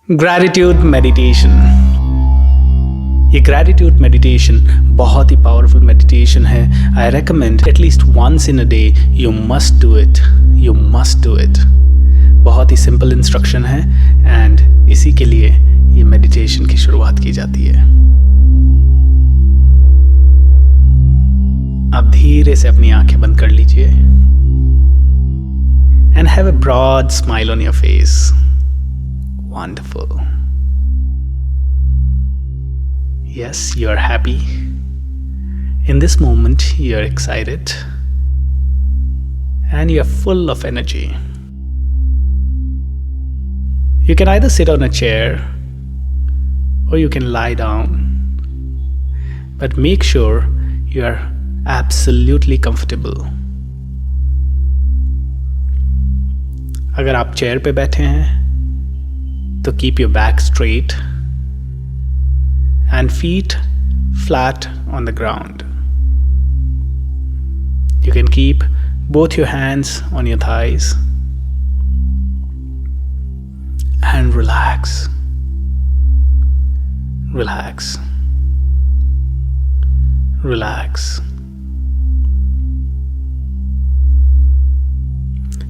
Gratitude meditation. ये gratitude meditation बहुत ही पावरफुल मेडिटेशन है। I recommend at least once in a day you must do it, you must do it. बहुत ही simple instruction है and इसी के लिए ये मेडिटेशन की शुरुआत की जाती है। आप धीरे से अपनी आंखें बंद कर लीजिए and have a broad smile on your face. Wonderful. Yes, you are happy. In this moment, you are excited and you are full of energy. You can either sit on a chair or you can lie down, but make sure you are absolutely comfortable. अगर आप chair पे बैठे हैं तो keep your back straight and feet flat on the ground. You can keep both your hands on your thighs and relax. Relax. Relax.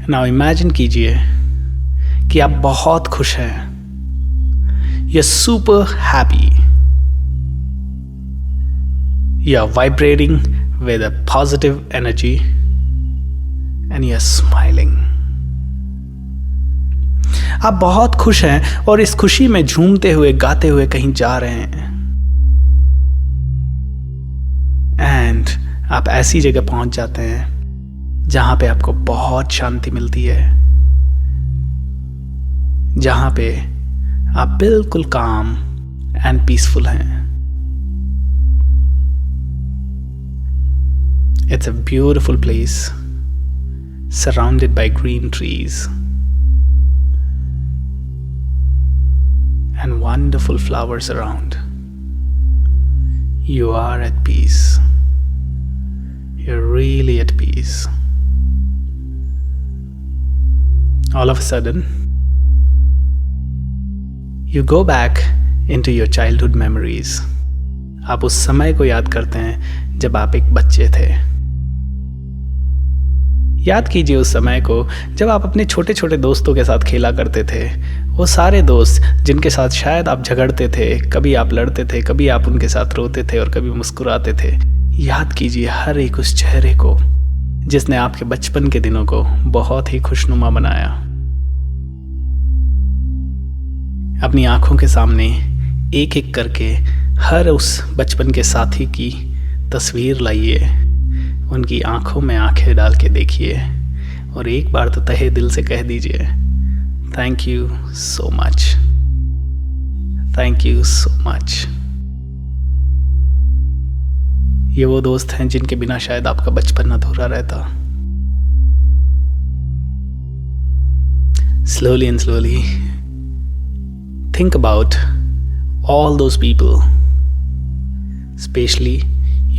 Now imagine कीजिए कि आप बहुत खुश हैं। You're super happy. You're vibrating with a positive energy and you're smiling. आप बहुत खुश हैं और इस खुशी में झूमते हुए गाते हुए कहीं जा रहे हैं एंड आप ऐसी जगह पहुंच जाते हैं जहां पे आपको बहुत शांति मिलती है, जहां पे आप बिल्कुल काम एंड पीसफुल हैं। It's a beautiful place surrounded by green trees and wonderful flowers around. You are at peace. You're really at peace. All of a sudden, you go back into your childhood memories. आप उस समय को याद करते हैं जब आप एक बच्चे थे। याद कीजिए उस समय को जब आप अपने छोटे छोटे दोस्तों के साथ खेला करते थे। वो सारे दोस्त जिनके साथ शायद आप झगड़ते थे, कभी आप लड़ते थे, कभी आप उनके साथ रोते थे और कभी मुस्कुराते थे। याद कीजिए हर एक उस चेहरे को जिसने आपके बचपन के दिनों को बहुत ही खुशनुमा बनाया। अपनी आंखों के सामने एक एक करके हर उस बचपन के साथी की तस्वीर लाइए, उनकी आंखों में आंखें डाल के देखिए और एक बार तो तहे दिल से कह दीजिए, thank you so much, thank you so much. ये वो दोस्त हैं जिनके बिना शायद आपका बचपन अधूरा रहता। Slowly and slowly think about all those people, especially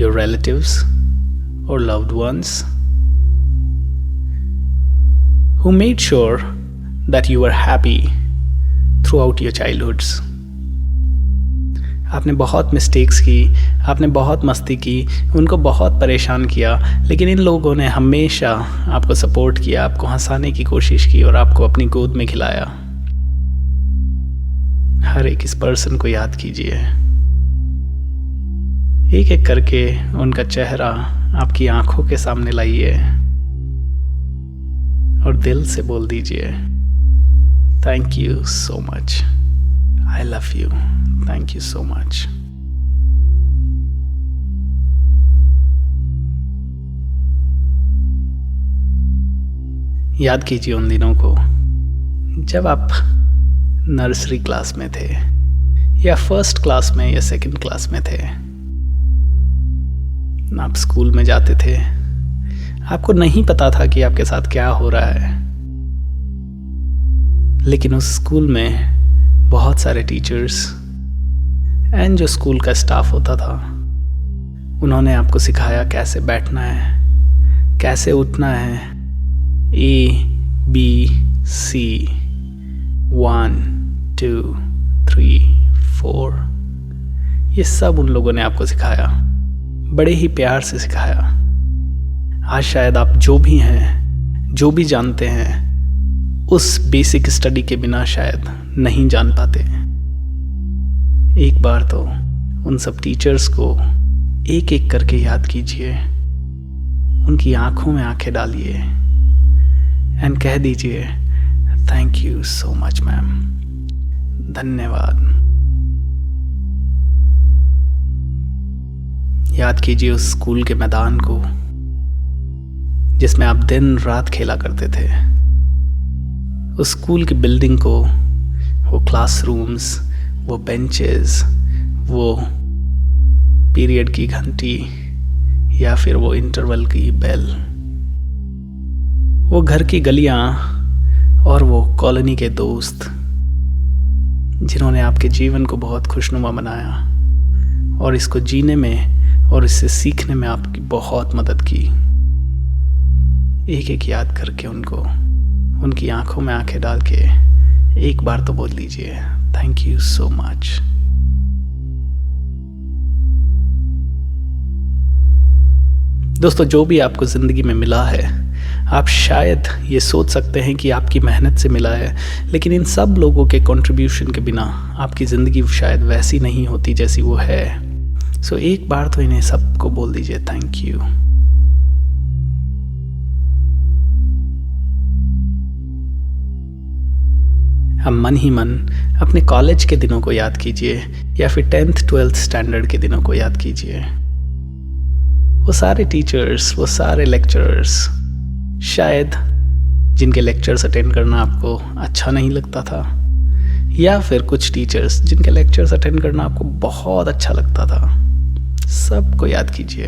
your relatives or loved ones, who made sure that you were happy throughout your childhoods. आपने बहुत मिस्टेक्स की, आपने बहुत मस्ती की, उनको बहुत परेशान किया, लेकिन इन लोगों ने हमेशा आपको सपोर्ट किया, आपको हंसाने की कोशिश की और आपको अपनी गोद में खिलाया। हर एक इस पर्सन को याद कीजिए, एक एक करके उनका चेहरा आपकी आंखों के सामने लाइए और दिल से बोल दीजिए, thank you so much, I love you, thank you so much. याद कीजिए उन दिनों को जब आप नर्सरी क्लास में थे या फर्स्ट क्लास में या सेकंड क्लास में थे। आप स्कूल में जाते थे, आपको नहीं पता था कि आपके साथ क्या हो रहा है, लेकिन उस स्कूल में बहुत सारे टीचर्स एंड जो स्कूल का स्टाफ होता था, उन्होंने आपको सिखाया कैसे बैठना है, कैसे उठना है। A B C 1 2 3, 4, ये सब उन लोगों ने आपको सिखाया, बड़े ही प्यार से सिखाया। आज शायद आप जो भी हैं, जो भी जानते हैं, उस बेसिक स्टडी के बिना शायद नहीं जान पाते। एक बार तो उन सब टीचर्स को एक एक करके याद कीजिए, उनकी आंखों में आंखें डालिए एंड कह दीजिए thank you so much ma'am, धन्यवाद। याद कीजिए उस स्कूल के मैदान को जिसमें आप दिन रात खेला करते थे, उस स्कूल की बिल्डिंग को, वो क्लासरूम्स, वो बेंचेस, वो पीरियड की घंटी या फिर वो इंटरवल की बेल, वो घर की गलियां और वो कॉलोनी के दोस्त जिन्होंने आपके जीवन को बहुत खुशनुमा बनाया और इसको जीने में और इससे सीखने में आपकी बहुत मदद की। एक एक याद करके उनको, उनकी आंखों में आंखें डाल के एक बार तो बोल दीजिए थैंक यू सो मच। दोस्तों, जो भी आपको ज़िंदगी में मिला है, आप शायद ये सोच सकते हैं कि आपकी मेहनत से मिला है, लेकिन इन सब लोगों के कंट्रीब्यूशन के बिना आपकी ज़िंदगी शायद वैसी नहीं होती जैसी वो है। सो एक बार तो इन्हें सबको बोल दीजिए थैंक यू। हम मन ही मन अपने कॉलेज के दिनों को याद कीजिए या फिर 10th 12th स्टैंडर्ड के दिनों को याद कीजिए। वो सारे टीचर्स, वो सारे लेक्चरर्स, शायद जिनके लेक्चर्स अटेंड करना आपको अच्छा नहीं लगता था, या फिर कुछ टीचर्स जिनके लेक्चर्स अटेंड करना आपको बहुत अच्छा लगता था। सबको याद कीजिए,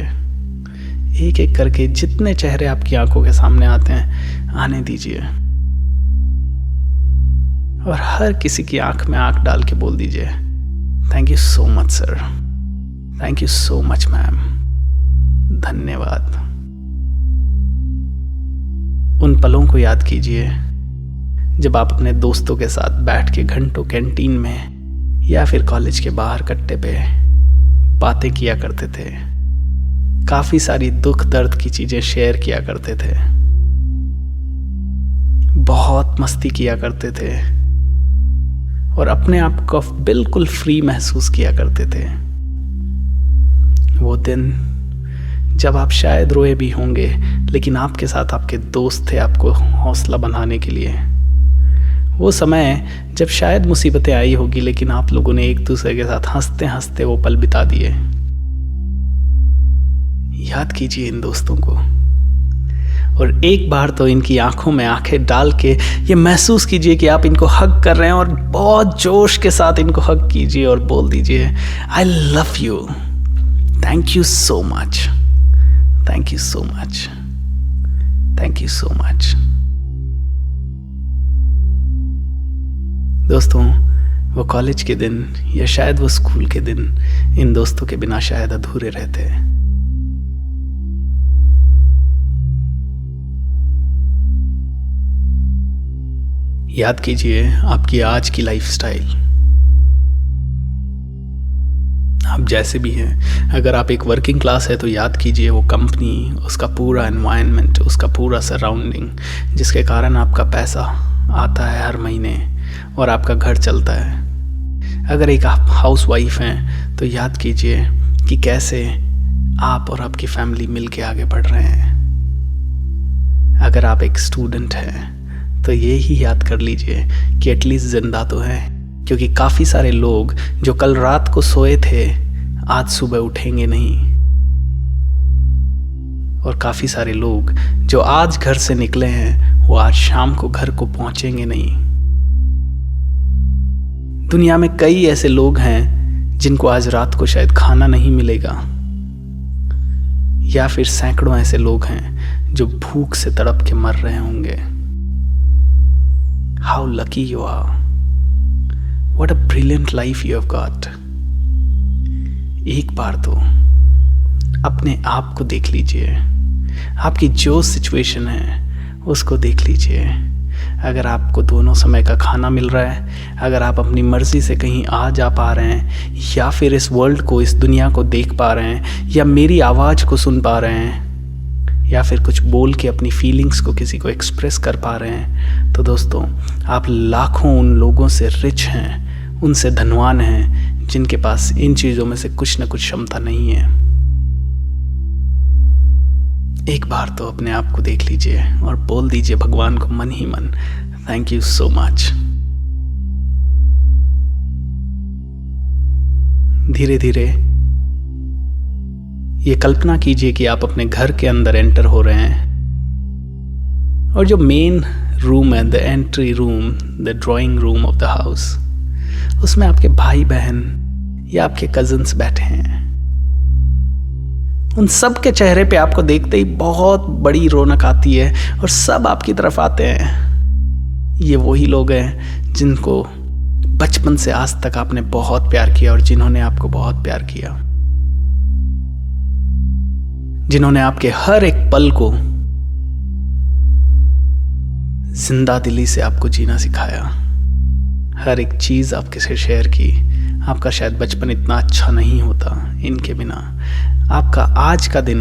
एक एक करके जितने चेहरे आपकी आंखों के सामने आते हैं आने दीजिए और हर किसी की आंख में आंख डाल के बोल दीजिए thank you so much sir, thank you so much ma'am, धन्यवाद। उन पलों को याद कीजिए जब आप अपने दोस्तों के साथ बैठ के घंटों कैंटीन में या फिर कॉलेज के बाहर कट्टे पे बातें किया करते थे, काफी सारी दुख दर्द की चीजें शेयर किया करते थे, बहुत मस्ती किया करते थे और अपने आप को बिल्कुल फ्री महसूस किया करते थे। वो दिन जब आप शायद रोए भी होंगे, लेकिन आपके साथ आपके दोस्त थे आपको हौसला बनाने के लिए। वो समय जब शायद मुसीबतें आई होगी, लेकिन आप लोगों ने एक दूसरे के साथ हंसते हंसते वो पल बिता दिए। याद कीजिए इन दोस्तों को और एक बार तो इनकी आंखों में आंखें डाल के ये महसूस कीजिए कि आप इनको हग कर रहे हैं और बहुत जोश के साथ इनको हग कीजिए और बोल दीजिए I love you, thank you so much, thank you so much, thank you so much. दोस्तों, वो कॉलेज के दिन या शायद वो स्कूल के दिन इन दोस्तों के बिना शायद अधूरे रहते। याद कीजिए आपकी आज की लाइफस्टाइल, आप जैसे भी हैं। अगर आप एक वर्किंग क्लास है तो याद कीजिए वो कंपनी, उसका पूरा एनवायरनमेंट, उसका पूरा सराउंडिंग जिसके कारण आपका पैसा आता है हर महीने और आपका घर चलता है। अगर एक आप हाउस वाइफ हैं तो याद कीजिए कि कैसे आप और आपकी फैमिली मिल के आगे बढ़ रहे हैं। अगर आप एक स्टूडेंट हैं तो ये ही याद कर लीजिए कि एटलीस्ट जिंदा तो है, क्योंकि काफ़ी सारे लोग जो कल रात को सोए थे आज सुबह उठेंगे नहीं, और काफ़ी सारे लोग जो आज घर से निकले हैं वो आज शाम को घर को पहुंचेंगे नहीं। दुनिया में कई ऐसे लोग हैं जिनको आज रात को शायद खाना नहीं मिलेगा, या फिर सैकड़ों ऐसे लोग हैं जो भूख से तड़प के मर रहे होंगे। How lucky you are. What a brilliant life you have got. एक बार तो अपने आप को देख लीजिए, आपकी जो सिचुएशन है उसको देख लीजिए। अगर आपको दोनों समय का खाना मिल रहा है, अगर आप अपनी मर्ज़ी से कहीं आ जा पा रहे हैं, या फिर इस वर्ल्ड को, इस दुनिया को देख पा रहे हैं, या मेरी आवाज़ को सुन पा रहे हैं, या फिर कुछ बोल के अपनी फीलिंग्स को किसी को एक्सप्रेस कर पा रहे हैं, तो दोस्तों आप लाखों उन लोगों से रिच हैं, उनसे धनवान हैं जिनके पास इन चीज़ों में से कुछ न कुछ क्षमता नहीं है। एक बार तो अपने आप को देख लीजिए और बोल दीजिए भगवान को मन ही मन, थैंक यू सो मच। धीरे धीरे ये कल्पना कीजिए कि आप अपने घर के अंदर एंटर हो रहे हैं और जो मेन रूम है, the entry room, the drawing room of the house, उसमें आपके भाई बहन या आपके कजिन्स बैठे हैं। उन सब के चेहरे पे आपको देखते ही बहुत बड़ी रौनक आती है और सब आपकी तरफ आते हैं। ये वही लोग हैं जिनको बचपन से आज तक आपने बहुत प्यार किया और जिन्होंने आपको बहुत प्यार किया, जिन्होंने आपके हर एक पल को जिंदा दिली से आपको जीना सिखाया, हर एक चीज आपके से शेयर की। आपका शायद बचपन इतना अच्छा नहीं होता इनके बिना। आपका आज का दिन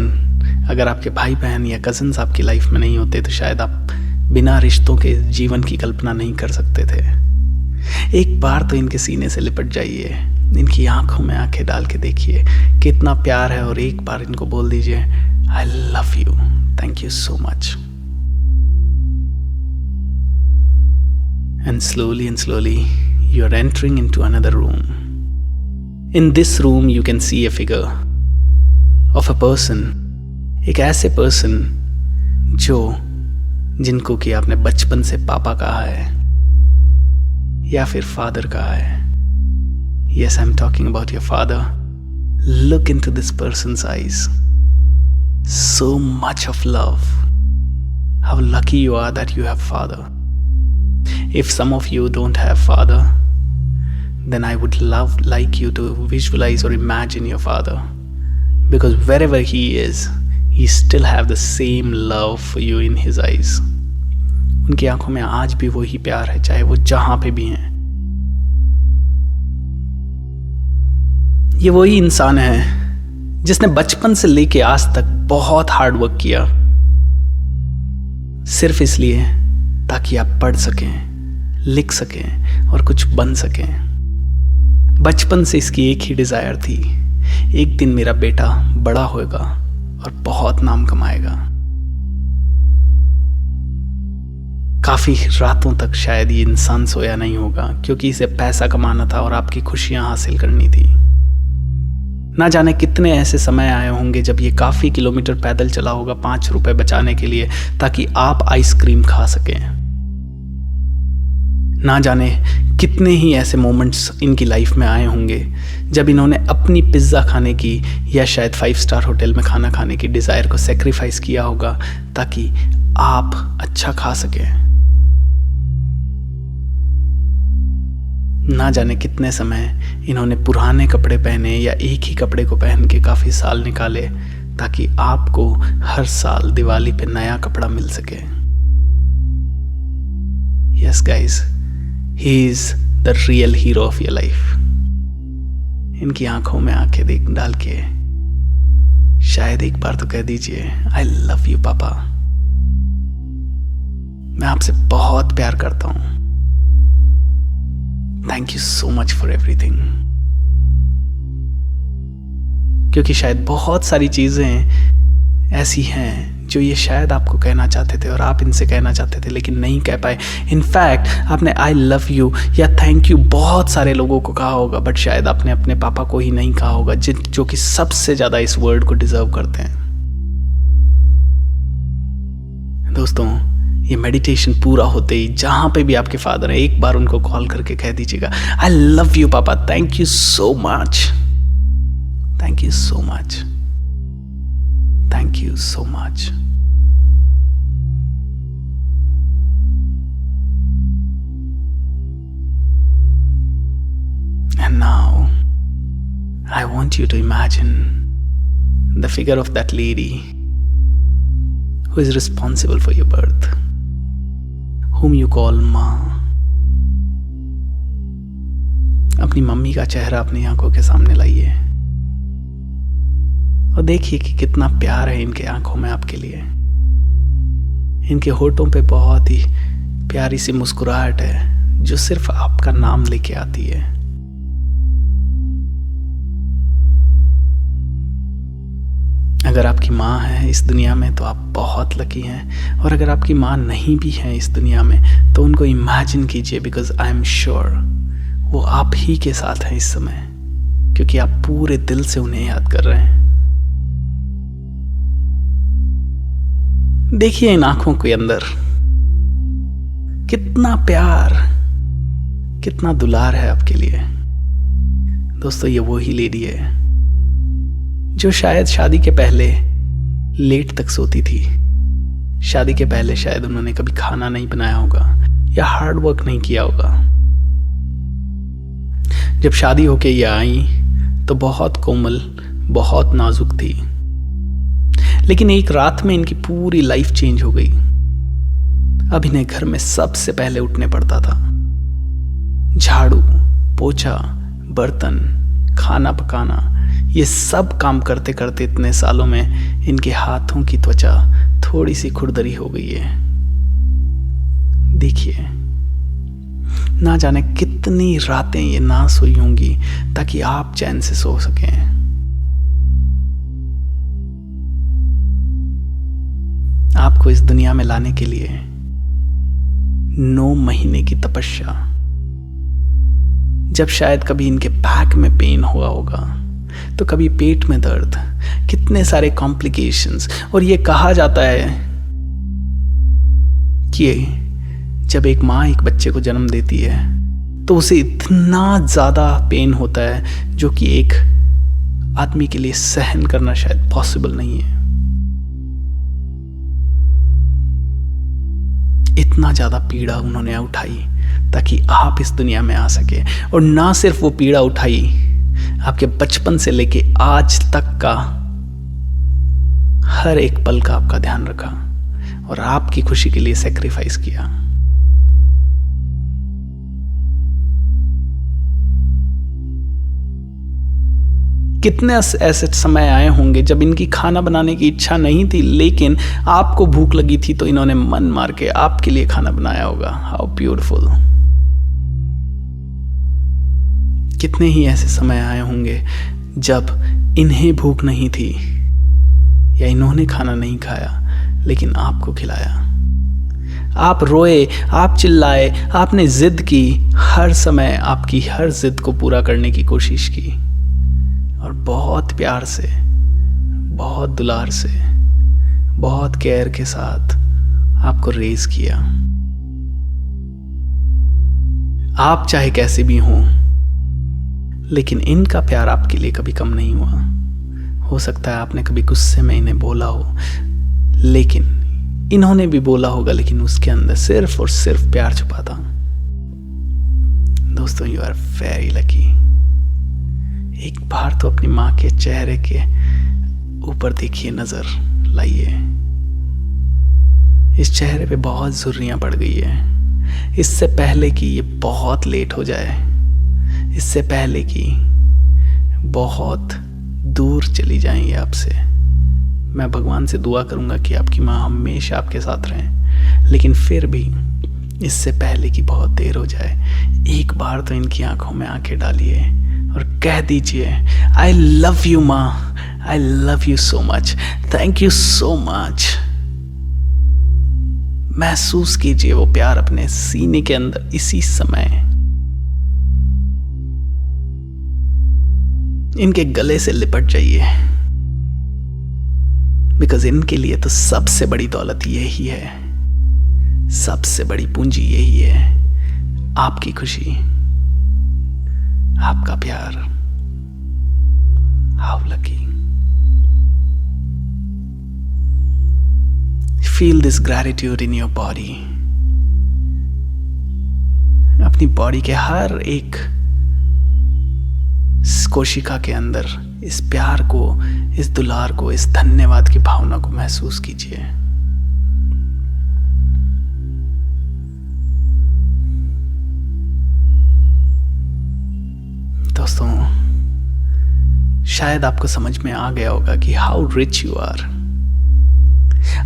अगर आपके भाई बहन या कजिन्स आपकी लाइफ में नहीं होते तो शायद आप बिना रिश्तों के जीवन की कल्पना नहीं कर सकते थे। एक बार तो इनके सीने से लिपट जाइए, इनकी आंखों में आंखें डाल के देखिए कितना प्यार है और एक बार इनको बोल दीजिए I love you, thank you so much. And slowly you are entering into another room. In this room you can see a figure of a person, एक ऐसे पर्सन जिनको कि आपने बचपन से पापा कहा है या फिर फादर कहा है। Yes, I'm talking about your father. Look into this person's eyes. So much of love. How lucky you are that you have father. If some of you don't have father, then I would like you to visualize or imagine your father, because wherever he is, he still have the same love for you in his eyes. उनकी आंखों में आज भी वही प्यार है, चाहे वो जहां पे भी हैं। ये वही इंसान है जिसने बचपन से लेके आज तक बहुत हार्ड वर्क किया, सिर्फ इसलिए ताकि आप पढ़ सकें, लिख सकें और कुछ बन सकें। बचपन से इसकी एक ही डिजायर थी, एक दिन मेरा बेटा बड़ा होगा और बहुत नाम कमाएगा। काफी रातों तक शायद ये इंसान सोया नहीं होगा, क्योंकि इसे पैसा कमाना था और आपकी खुशियां हासिल करनी थी। ना जाने कितने ऐसे समय आए होंगे जब ये काफी किलोमीटर पैदल चला होगा 5 रुपए बचाने के लिए, ताकि आप आइसक्रीम खा सकें। ना जाने कितने ही ऐसे मोमेंट्स इनकी लाइफ में आए होंगे जब इन्होंने अपनी पिज्ज़ा खाने की या शायद 5 स्टार होटल में खाना खाने की डिज़ायर को सेक्रीफाइस किया होगा ताकि आप अच्छा खा सकें। ना जाने कितने समय इन्होंने पुराने कपड़े पहने या एक ही कपड़े को पहन के काफ़ी साल निकाले ताकि आपको हर साल दिवाली पे नया कपड़ा मिल सके। Yes guys, he is the real hero of your life. इनकी आंखों में आंखें देख डाल के शायद एक बार तो कह दीजिए आई लव यू पापा, मैं आपसे बहुत प्यार करता हूं, thank you so much for everything. क्योंकि शायद बहुत सारी चीजें ऐसी हैं जो ये शायद आपको कहना चाहते थे और आप इनसे कहना चाहते थे लेकिन नहीं कह पाए। इनफैक्ट आपने आई लव यू या थैंक यू बहुत सारे लोगों को कहा होगा, बट शायद आपने अपने पापा को ही नहीं कहा होगा, जो कि सबसे ज्यादा इस वर्ड को डिजर्व करते हैं। दोस्तों, ये मेडिटेशन पूरा होते ही जहां पे भी आपके फादर हैं, एक बार उनको कॉल करके कह दीजिएगा आई लव यू पापा, thank you so much, thank you so much, thank you so much. And now I want you to imagine the figure of that lady who is responsible for your birth, whom you call माँ। अपनी mummy का चेहरा अपनी आंखों के सामने लाइए और देखिए कि कितना प्यार है इनके आंखों में आपके लिए। इनके होठों पे बहुत ही प्यारी सी मुस्कुराहट है जो सिर्फ आपका नाम लेके आती है। अगर आपकी माँ है इस दुनिया में तो आप बहुत लकी हैं, और अगर आपकी माँ नहीं भी है इस दुनिया में तो उनको इमेजिन कीजिए, बिकॉज आई एम श्योर वो आप ही के साथ हैं इस समय, क्योंकि आप पूरे दिल से उन्हें याद कर रहे हैं। देखिए इन आंखों के अंदर कितना प्यार, कितना दुलार है आपके लिए। दोस्तों ये वही लेडी है जो शायद शादी के पहले लेट तक सोती थी। शादी के पहले शायद उन्होंने कभी खाना नहीं बनाया होगा या हार्ड वर्क नहीं किया होगा। जब शादी होके ये आई तो बहुत कोमल, बहुत नाजुक थी, लेकिन एक रात में इनकी पूरी लाइफ चेंज हो गई। अब इन्हें घर में सबसे पहले उठने पड़ता था। झाड़ू, पोछा, बर्तन, खाना पकाना, ये सब काम करते करते इतने सालों में इनके हाथों की त्वचा थोड़ी सी खुरदरी हो गई है। देखिए ना जाने कितनी रातें ये ना सोई होंगी ताकि आप चैन से सो सकें। आपको इस दुनिया में लाने के लिए 9 महीने की तपस्या, जब शायद कभी इनके बैक में पेन हुआ होगा तो कभी पेट में दर्द, कितने सारे कॉम्प्लिकेशंस। और ये कहा जाता है कि जब एक माँ एक बच्चे को जन्म देती है तो उसे इतना ज़्यादा पेन होता है जो कि एक आदमी के लिए सहन करना शायद पॉसिबल नहीं है। इतना ज़्यादा पीड़ा उन्होंने उठाई ताकि आप इस दुनिया में आ सके, और ना सिर्फ वो पीड़ा उठाई, आपके बचपन से लेके आज तक का हर एक पल का आपका ध्यान रखा और आपकी खुशी के लिए सेक्रीफाइस किया। कितने ऐसे समय आए होंगे जब इनकी खाना बनाने की इच्छा नहीं थी, लेकिन आपको भूख लगी थी तो इन्होंने मन मार के आपके लिए खाना बनाया होगा। How beautiful. कितने ही ऐसे समय आए होंगे जब इन्हें भूख नहीं थी या इन्होंने खाना नहीं खाया, लेकिन आपको खिलाया। आप रोए, आप चिल्लाए, आपने जिद की, हर समय आपकी हर जिद को पूरा करने की कोशिश की और बहुत प्यार से, बहुत दुलार से, बहुत केयर के साथ आपको रेज किया। आप चाहे कैसे भी हों, लेकिन इनका प्यार आपके लिए कभी कम नहीं हुआ। हो सकता है आपने कभी गुस्से में इन्हें बोला हो, लेकिन इन्होंने भी बोला होगा, लेकिन उसके अंदर सिर्फ और सिर्फ प्यार छुपा था। दोस्तों यू आर वेरी लकी। एक बार तो अपनी माँ के चेहरे के ऊपर देखिए, नजर लाइए। इस चेहरे पे बहुत झुर्रियां पड़ गई है। इससे पहले कि ये बहुत लेट हो जाए, इससे पहले कि बहुत दूर चली जाएंगे आपसे, मैं भगवान से दुआ करूंगा कि आपकी माँ हमेशा आपके साथ रहें। लेकिन फिर भी इससे पहले कि बहुत देर हो जाए, एक बार तो इनकी आंखों में आंखें डालिए और कह दीजिए, आई लव यू माँ, I love you so much, thank you so much. महसूस कीजिए वो प्यार अपने सीने के अंदर इसी समय। इनके गले से लिपट जाइए, बिकॉज इनके लिए तो सबसे बड़ी दौलत यही है, सबसे बड़ी पूंजी यही है, आपकी खुशी, आपका प्यार। How lucky. Feel this gratitude in your body. अपनी बॉडी के हर एक कोशिका के अंदर इस प्यार को, इस दुलार को, इस धन्यवाद की भावना को महसूस कीजिए। दोस्तों, शायद आपको समझ में आ गया होगा कि हाउ रिच यू आर।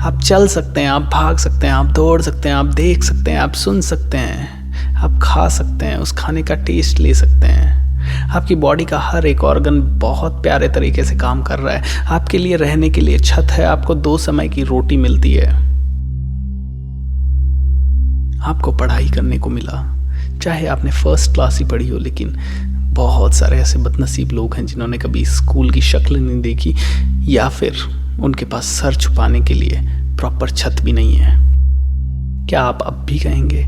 आप चल सकते हैं, आप भाग सकते हैं, आप दौड़ सकते हैं, आप देख सकते हैं, आप सुन सकते हैं, आप खा सकते हैं, उस खाने का टेस्ट ले सकते हैं। आपकी बॉडी का हर एक ऑर्गन बहुत प्यारे तरीके से काम कर रहा है। आपके लिए रहने के लिए छत है, आपको 2 समय की रोटी मिलती है, आपको पढ़ाई करने को मिला, चाहे आपने फर्स्ट क्लास ही पढ़ी हो। लेकिन बहुत सारे ऐसे बदनसीब लोग हैं जिन्होंने कभी स्कूल की शक्ल नहीं देखी, या फिर उनके पास सर छुपाने के लिए प्रॉपर छत भी नहीं है। क्या आप अब भी कहेंगे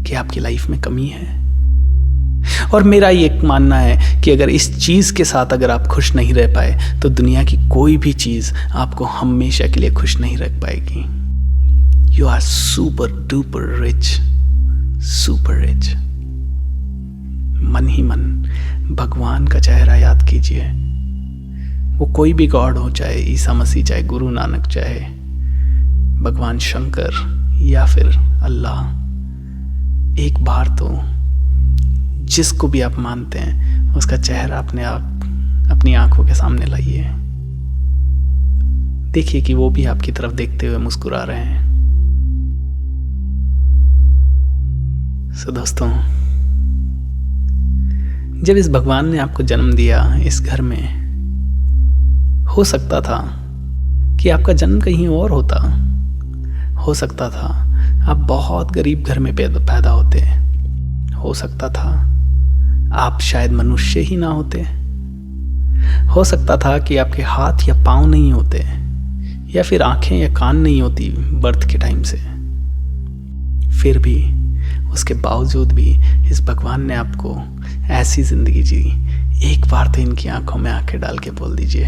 कि आपकी लाइफ में कमी है? और मेरा ये मानना है कि अगर इस चीज के साथ अगर आप खुश नहीं रह पाए तो दुनिया की कोई भी चीज आपको हमेशा के लिए खुश नहीं रख पाएगी। You are super duper rich, super rich. मन ही मन भगवान का चेहरा याद कीजिए। वो कोई भी गॉड हो, चाहे ईसा मसीह, चाहे गुरु नानक, चाहे भगवान शंकर या फिर अल्लाह, एक बार तो जिसको भी आप मानते हैं उसका चेहरा अपनी आंखों के सामने लाइए। देखिए कि वो भी आपकी तरफ देखते हुए मुस्कुरा रहे हैं। सो दोस्तों, जब इस भगवान ने आपको जन्म दिया इस घर में, हो सकता था कि आपका जन्म कहीं और होता। हो सकता था आप बहुत गरीब घर में पैदा होते। हो सकता था आप शायद मनुष्य ही ना होते। हो सकता था कि आपके हाथ या पाँव नहीं होते, या फिर आंखें या कान नहीं होती बर्थ के टाइम से। फिर भी, उसके बावजूद भी इस भगवान ने आपको ऐसी जिंदगी दी। एक बार तो इनकी आंखों में आंखें डाल के बोल दीजिए,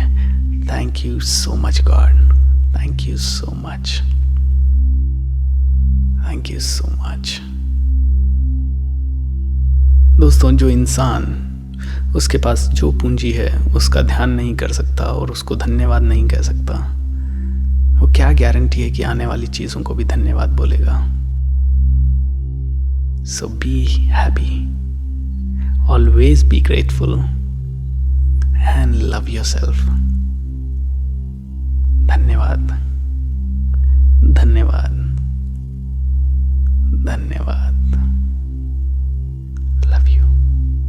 thank you so much God, thank you so much, thank you so much. दोस्तों, जो इंसान उसके पास जो पूंजी है उसका ध्यान नहीं कर सकता और उसको धन्यवाद नहीं कह सकता, वो क्या गारंटी है कि आने वाली चीजों को भी धन्यवाद बोलेगा। So be happy, always be grateful and love yourself. धन्यवाद, धन्यवाद, धन्यवाद।